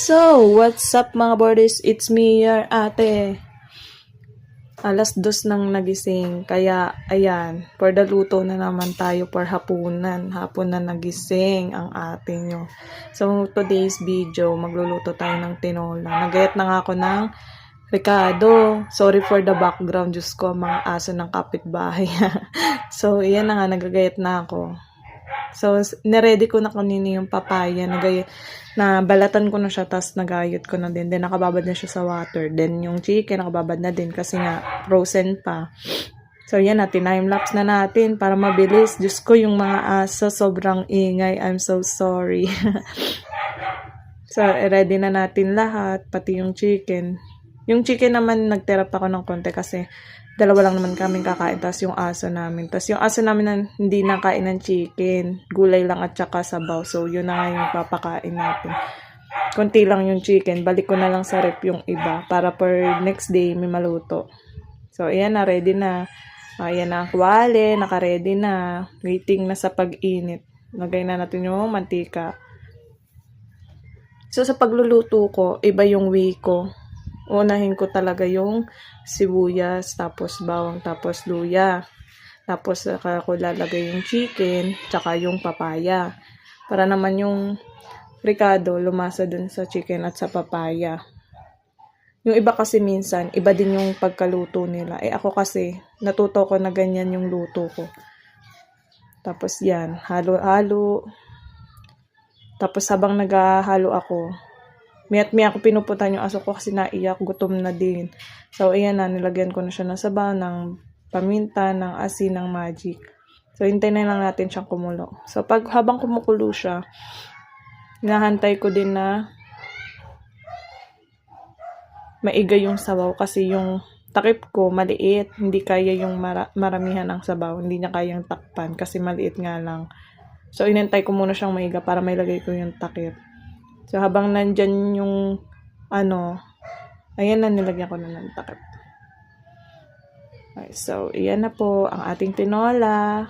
So, what's up mga borders? It's me, your ate. 2:00 nang nagising. Kaya, ayan, for the luto na naman tayo for hapunan. Hapon na nagising ang ate nyo. So, today's video, magluluto tayo ng tinola. Nagayat na nga ako ng Ricardo. Sorry for the background. Diyos ko, mga aso ng kapitbahay. So, iyan na nga, nagagayat na ako. So, niready ko na kanina yung papaya. Na balatan ko na siya, tapos nagayot ko na din. Then, nakababad na siya sa water. Then, yung chicken, nakababad na din kasi nga, frozen pa. So, yan na, time-lapse na natin para mabilis. Diyos ko, yung mga aso, sobrang ingay. I'm so sorry. So, ready na natin lahat, pati yung chicken. Yung chicken naman, nagtira pa ako ng konti kasi dalawa lang naman kaming kakain, tapos yung aso namin. Tapos yung aso namin na hindi nakain ng chicken, gulay lang at saka sabaw. So, yun na nga yung papakain natin. Konti lang yung chicken, balik ko na lang sa rep yung iba para per next day may maluto. So, ayan na, ready na. Ayan na, kuwali, naka-ready na. Waiting na sa pag-init. Lagay na natin yung mantika. So, sa pagluluto ko, iba yung way ko. Unahin ko talaga yung sibuyas, tapos bawang, tapos luya. Tapos saka ko lalagay yung chicken, tsaka yung papaya. Para naman yung Ricardo lumasa dun sa chicken at sa papaya. Yung iba kasi minsan, iba din yung pagkaluto nila. Ako kasi, natuto ko na ganyan yung luto ko. Tapos yan, halo-halo. Tapos habang naghahalo ako, miat-miat ako pinuputan yung aso ko kasi naiyak, gutom na din. So, ayan na, nilagyan ko na siya ng sabaw, ng paminta, ng asin, ng magic. So, hintayin na lang natin siyang kumulo. So, habang kumukulo siya, hinahantay ko din na maigay yung sabaw kasi yung takip ko maliit, hindi kaya yung maramihan ng sabaw, hindi niya kayang takpan kasi maliit nga lang. So, inantay ko muna siyang maiga para mailagay ko yung takip. So, habang nandyan yung, ayan na, nilagyan ko na ng takip. Okay, so, iyan na po ang ating tinola.